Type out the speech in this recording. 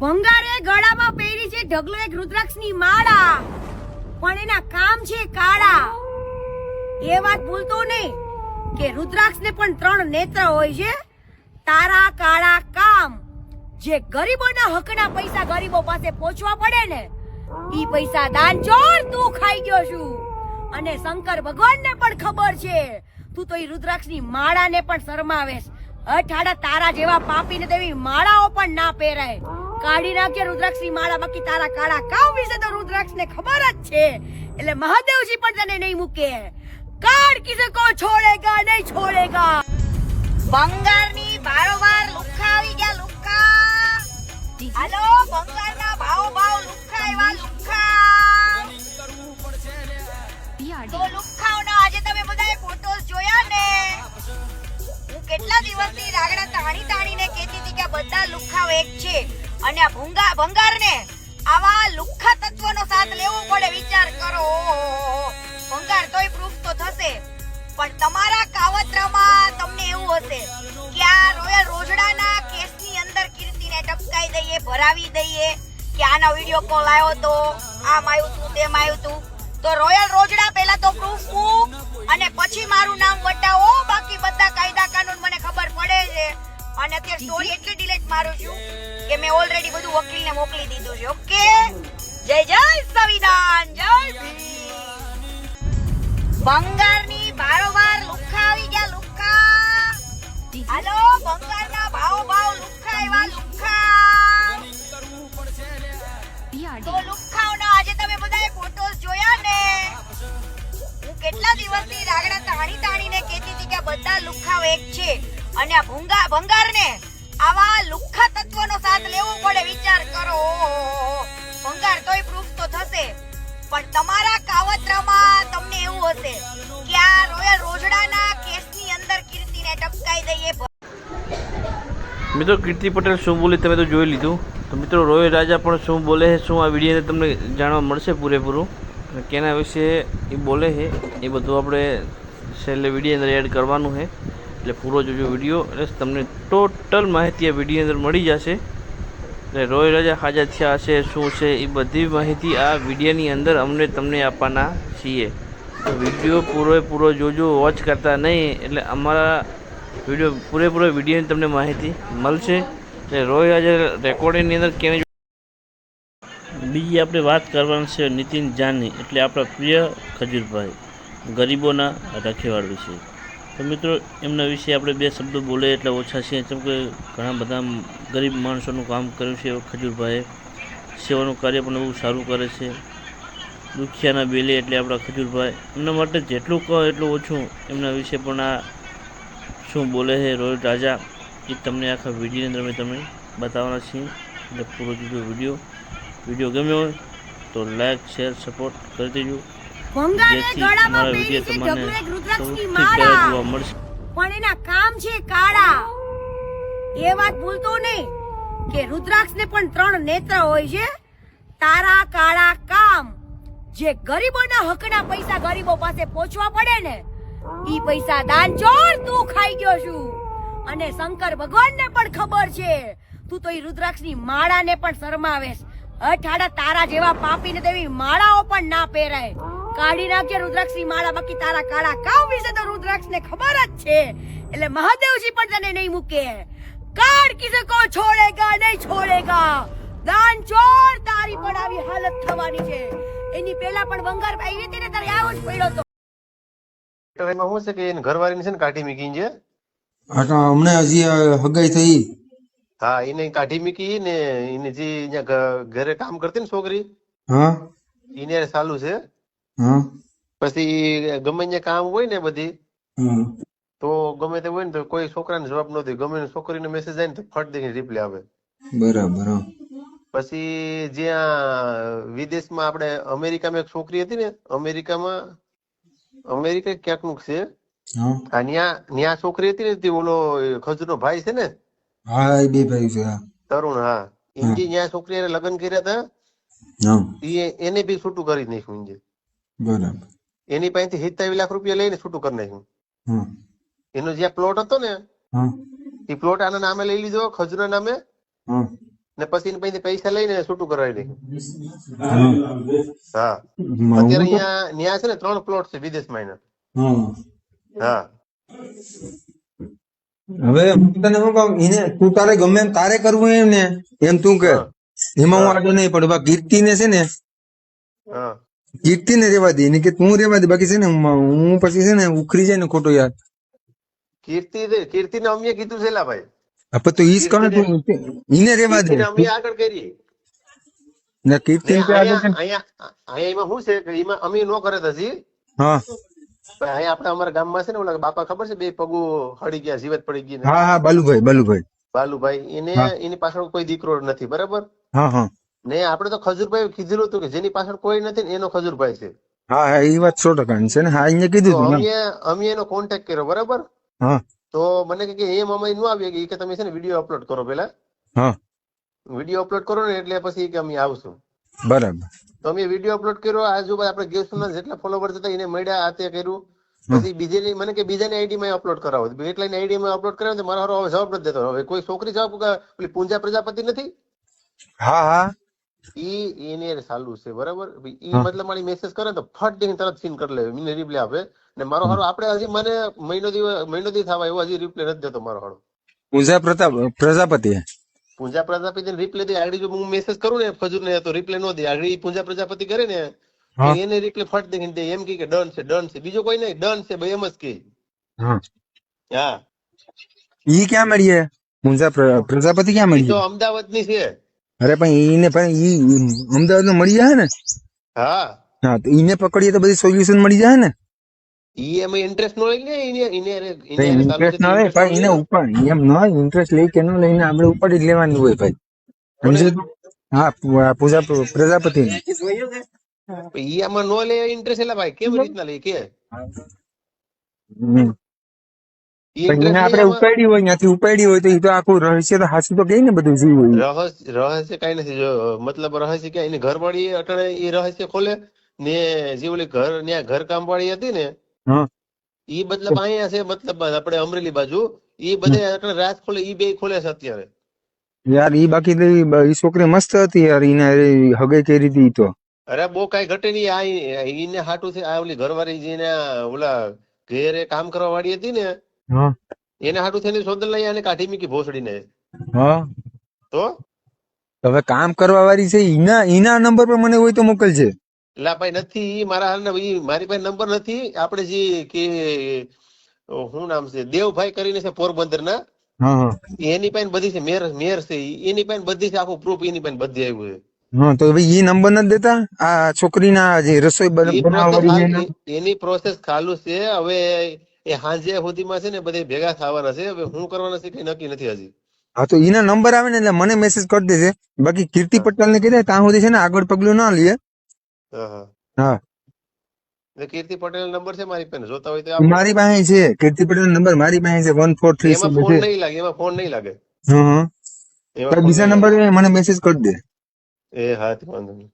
ભંગારે ગળામાં પહેરી છે ઢગલો એક રુદ્રાક્ષની માળા, પણ એના કામ છે કાળા. એ વાત ભૂલતો નહીં કે રુદ્રાક્ષને પણ 3 નેત્ર હોય છે. તારા કાળા કામ, જે ગરીબોના હકના પૈસા ગરીબો પાસે પહોંચવા પડે ને, ઈ પૈસા દાન ચોર તું ખાઈ ગયો છું. અને શંકર ભગવાનને પણ ખબર છે તું તો ઈ રુદ્રાક્ષની માળાને પણ શરમાવેશ. અઠાડા તારા જેવા પાપીને તેવી માળાઓ પણ ના પહેરાય. કાઢી નાખજે રુદ્રાક્ષની માળા. બાકી તારા કાળા કામ વિશે તો રુદ્રાક્ષને ખબર જ છે, એટલે મહાદેવજી પણ તને નહીં મૂકે. કાળ કિસે કો છોડેગા નહીં છોડેગા. બંગારની બારોબાર લુખ્ખા આવી ગયા લુખ્ખા. હાલો બંગારના ભાવ લુખ્ખા એવા લુખ્ખા. તો લુખ્ખાઓના આજે તમે બધાએ ફોટોસ જોયા ને. હું કેટલા દિવસથી રાગડા તાણીને કહેતી હતી કે બધા લુખ્ખાઓ એક છે, અને આ ભંગારને આવા લુખ્ખા તત્વોનો સાથ લેવો પડે. વિચાર કરો. ભંગાર તોય પ્રૂફ તો થશે, પણ તમારા કાવતરામાં તમને એવું હશે કે આ રોયલ રોજડાના કેસની અંદર કીર્તિને ટપકાઈ દઈએ, ભરાવી દઈએ કે આનો વિડિયો કોલ આવ્યો તો, આમ આવ્યું તું, તેમ આવ્યું તું. તો રોયલ રોજડા પહેલા તો પ્રૂફ મૂક અને પછી મારું નામ વટાવો. બાકી બધા કાયદા કાનૂન મને ખબર પડે છે. અને અત્યારે સ્ટોરી એટલી ડિલીટ મારું છું કે મેં ઓલરેડી બધું વકીલને મોકલી દીધું છે. ઓકે, જય જય સંવિધાન, જય બંગારની બારોબાર લુખ્ખા આવી ગયા લુખ્ખા. હાલો બંગારના ભાવ લુખ્ખા એવા લુખ્ખા. તો લુખ્ખાઓના આજે તમે બધાએ ફોટોસ જોયા ને. હું કેટલા દિવસથી રાગડા તાણીને કહેતી હતી કે બધા લુખ્ખાઓ એક છે, અને આ ભંગારને આવા લુખ્ખા તત્વોનો સાથ લેવો પડે. વિચાર કરો. ભંગાર તોય પ્રૂફ તો થશે, પણ તમારા કાવતરામાં તમને એવું હશે કે આ રોયલ રોજડાના કેસની અંદર કીર્તિને ટપકાઈ દઈએ. મિત્રો કીર્તિ પટેલ શું બોલી તમે તો જોઈ લીધું. તો મિત્રો રોયલ રાજા પણ શું બોલે છે, શું આ વિડીયોને તમને જાણવા મળશે પૂરેપૂરું. અને કેના વિશે એ બોલે છે એ બધું આપણે છેલ્લે વિડીયો અંદર એડ કરવાનું છે. એટલે પૂરો જોજો વિડીયો, એટલે તમને ટોટલ માહિતી આ વિડીયો અંદર મળી જશે. એટલે રોયલ રાજા હાજર થયા હશે શું છે એ બધી માહિતી આ વિડીયોની અંદર અમને તમને આપવાના છીએ. તો વિડીયો પૂરો જોજો, વોચ કરતા નહીં, એટલે અમારા વિડીયો પૂરેપૂરો વિડીયોની તમને માહિતી મળશે. એટલે રોયલ રાજા રેકોર્ડિંગની અંદર કેવી બીજી આપણે વાત કરવાની છે નીતિન જાની, એટલે આપણા પ્રિય ખજૂરભાઈ, ગરીબોના રખેવાળ વિશે. તો મિત્રો એમના વિશે આપણે 2 શબ્દો બોલે એટલે ઓછા છે, કેમ કે ઘણા બધા ગરીબ માણસોનું કામ કર્યું છે. ખજૂરભાઈએ સેવાનું કાર્ય પણ બહુ સારું કરે છે. દુખિયાના બેલે એટલે આપણા ખજૂરભાઈ, એમના માટે જેટલું કહો એટલું ઓછું. એમના વિશે પણ આ શું બોલે છે રોયલ રાજા એ તમને આખા વિડીયોની અંદર અમે તમને બતાવવાના છીએ. એટલે પૂરો જોજો વિડીયો ગમ્યો હોય તો લાઈક, શેર, સપોર્ટ કરી દેજો, જેથી અમારા વિડીયો તમને સૌથી પહેલા જોવા મળશે. પણ એના કામ છે કાળા. એ વાત ભૂલતો નહીં કે રુદ્રાક્ષને પણ 3 નેત્ર હોય છે. તારા કાળા કામ, જે ગરીબોના હકના પૈસા ગરીબો પાસે પહોંચવા પડે ને, ઈ પૈસા દાન ચોર તું ખાઈ ગયો છું. અને શંકર ભગવાનને પણ ખબર છે તું તો ઈ રુદ્રાક્ષની માળાને પણ શરમાવેશ. અઠાડા તારા જેવા પાપીને તેવી માળાઓ પણ ના પહેરાય. કાઢી નાખજે રુદ્રાક્ષની માળા. બાકી તારા કાળા કામ વિશે તો રુદ્રાક્ષને ખબર જ છે, એટલે મહાદેવજી પણ તને નહીં મૂકે. કાળ કિસે કો છોડેગા નહીં છોડેગા. દાન ચોર તારી પણ આવી હાલત થવાની છે. એની પહેલા પણ બંગાર આવી હતી ને તારે આવો જ પડ્યો તો. એમાં શું છે કે એને ઘરવાળીને છે ને કાઢી મૂકી છે. હમણે હજી હગાઈ થઈ. હા, એને કાઢી મૂકી ને એને જે અહીંયા ઘરે કામ કરતી ને છોકરી, હા એને ચાલુ છે. હા પછી ગમે ત્યાં કામ હોય ને બધી, હા તો ગમે તે હોય ને તો કોઈ છોકરાને જવાબ ન દે. ગમે છોકરીને મેસેજ જાય ને તો ફટ દઈને રિપ્લાય આવે. બરાબર. પછી જ્યાં વિદેશમાં આપણે અમેરિકામાં એક છોકરી હતી ને, અમેરિકા ક્યાંકનું છે, હા ન્યા છોકરી હતી ને, તે ઓલો ખજૂરનો ભાઈ છે ને, હા એ 2 ભાઈ છે. તરુણ, હા, ઇન્જી ન્યા છોકરી લગ્ન કર્યા હતા. હા એને બી છૂટું કરી નાખ્યું. ઇન્જી બરાબર. એની પાસેથી 27 લાખ રૂપિયા લઈને છૂટું કરી નાખ્યું. હા એનો જ્યાં પ્લોટ હતો ને, હા એ પ્લોટ આના નામે લઈ લીધો, ખજૂરના નામે. હા ને પછી એની પાસેથી પૈસા લઈને છૂટું કરાવી નાખ્યું. હા. હા હું અત્યારે તો- અહીંયા છે ને 3 પ્લોટ છે વિદેશમાં એના. હા. હા હવે હું તને શું કહું, એને તું તારે ગમે એમ તારે કરવું એમ ને એમ તું કર, હા એમાં હું હા આગળ નહીં પડે. કીર્તિ ને છે ને, હા કીર્તિ ને રેવા દે, એને કે તું રેવા દે, બાકી છે ને હું પછી છે ને ઉખરી જાય ને ખોટો યાર. કીર્તિને અમે કીધું છે લા ભાઈ. આપણે તો ઈજ કહે કીર્તિને તું એને રેવા દે કીર્તિને અમે આગળ કરી ને કીર્તિ ને ને આગળ અહીંયા છે ને. અહીંયા એમાં શું છે કે એમાં અમે નો કરે તો હજી હા પણ અહીંયા આપણે અમારા ગામમાં છે ને ઓલા બાપા ખબર છે 2 પગું હળી ગયા જીવત પડી ગઈ ને હા હા બાલુભાઈ બાલુભાઈ એને હા એની પાછળ કોઈ દીકરો નથી બરાબર હા હા ને આપણે તો ખજૂરભાઈ કીધેલું હતું કે જેની પાછળ કોઈ નથી ને એનો ખજૂરભાઈ છે. હા હા એ વાત 100% ની છે ને. હા અહીંયા કીધું તો તું અમે એનો કોન્ટેક્ટ કર્યો બરાબર. હા તો મને કે એમ અમે નો આવીએ કે તમે છે ને વિડીયો અપલોડ કરો પેલા હા વિડીયો અપલોડ કરો ને એટલે પછી કે અમે આવશું. બરાબર. તો અમે વિડીયો અપલોડ કર્યો આજુબાજુ આપણે ગેસના જેટલા ફોલોવર હતા એને મળ્યા આ તે કર્યું. હા પછી બીજેની મને કે બીજાની આઈડી માં અપલોડ કરાવો એટલાની આઈડી માં અપલોડ કરાવો તો મારો હારો હવે જવાબ નથી દેતો. હવે કોઈ છોકરી જવાબ પેલી પૂંજા પ્રજાપતિ નથી હા હા ઈ એને ચાલુ છે બરાબર. ઈ હા. મતલબ મારી મેસેજ કરે તો ફટ દઈને તરત સીન કરી લે મને રિપ્લાય આપે ને મારો હારો આપણે હજી મને મહિનો દી થવા એવો હજી રિપ્લાય નથી દેતો મારો હારો. પૂજા પ્રજાપતિ. પૂંજા પ્રજાપતિ રિપ્લે દે આગળ જો હું મેસેજ કરું ને ખજૂર ને તો રિપ્લે નો દે આગળ પૂંજા પ્રજાપતિ કરે ને હા એને રિપ્લે ફટ દે એમ કે ડન છે બીજો કોઈ નહીં ડન છે ભાઈ એમ જ કે. હા. હા ઈ ક્યાં મળીએ? પૂજા પ્રજાપતિ ક્યાં ઈ તો મળીએ? અમદાવાદ ની છે. અરે પણ ઈને પણ ઈ અમદાવાદ માં મળી જાય ને. હા હા તો ઈને પકડીએ તો બધી સોલ્યુશન મળી જાય ને. ઈ એમાં ઇન્ટરેસ્ટ નો લઈ લે એને ચાલુ છે ઇન્ટરેસ્ટ ના હોય ઇન્ટરેસ્ટ નો પણ એને લઈ ઉપર એમ ન હોય, ઇન્ટરેસ્ટ લઈ કે ન લઈને આપણે ઉપાડી જ લેવાનું હોય ભાઈ. સમજે તું? હા પૂજા પ્રજાપતિ. ઈ આમાં નો લે ઇન્ટરેસ્ટ એટલે ભાઈ કેવી રીતના લે કે ઈ પણ એને ઇન્ટરેસ્ટ લઈ આપણે આમાં ઉપાડી હોય, ત્યાંથી ઉપાડી હોય તો એ તો આખું રહસ્ય તો હાસું તો કઈ ને બધું જીવ હોય. રહસ્ય કઈ નથી જો મતલબ રહસ્ય કે એની ઘરવાળી અટાણે એ રહસ્ય ખોલે ને જે ઓલી ઘર કામ વાળી હતી ને હા ઈ મતલબ અહીંયા છે મતલબ આપણે અમરેલી બાજુ ઈ બધે અટાણે રાત ખોલે ઈ બે ખોલે છે અત્યારે. યાર ઈ બાકી તો ઈ છોકરી મસ્ત હતી યાર, એને હગે કરી હતી ઈ તો. અરે બહુ કઈ ઘટે નહીં આ ઈને હાટું છે આ ઓલી ઘરવાળી જેને ઓલા ઘેરે કામ કરવા વાળી હતી ને હા એને હાટું થઈને સોદલ લઈ આને કાઢી મૂકી ભોસડીને. હા તો હવે કામ કરવા વાળી છે, ઈના નંબર પર મને હોય તો મોકલજે. એટલે ભાઈ નથી ઈ મારા હાલ મારી પાસે નંબર નથી. આપણે જે કે શું નામ છે દેવભાઈ કરીને છે પોરબંદર ના હા હા એની પાસે બધી છે મેર છે એની પાસે બધી છે આખું પ્રૂફ એની પાસે બધી આવ્યું છે. હા તો હવે ઈ નંબર નથી દેતા આ છોકરીના જે રસોઈ એ બનાવવા પ્રોસેસ વાળી એના? એની પ્રોસેસ ચાલુ છે. હવે એ હાંજે સુધીમાં છે ને બધે ભેગા થવાના છે. હવે શું કરવાના છે કઈ નક્કી નથી હજી. હા તો ઈના નંબર આવે ને એટલે મને મેસેજ કરી દેજે. બાકી કીર્તિ હા પટેલ ને કહી દે ત્યાં સુધી છે ને આગળ પગલું ના લઈએ. હા હા એટલે કીર્તિ પટેલ નંબર છે મારી પાસે જોતા હોય તો આપો. મારી પાસે છે કીર્તિ પટેલ નંબર, મારી પાસે છે 143 એમાં ફોન બધે. નહીં લાગે એમાં ફોન નહીં લાગે હા હા એમાં ફોન બીજા નહીં નંબર લાગે. મને મેસેજ કરી દે. એ હા વાંધો નહીં.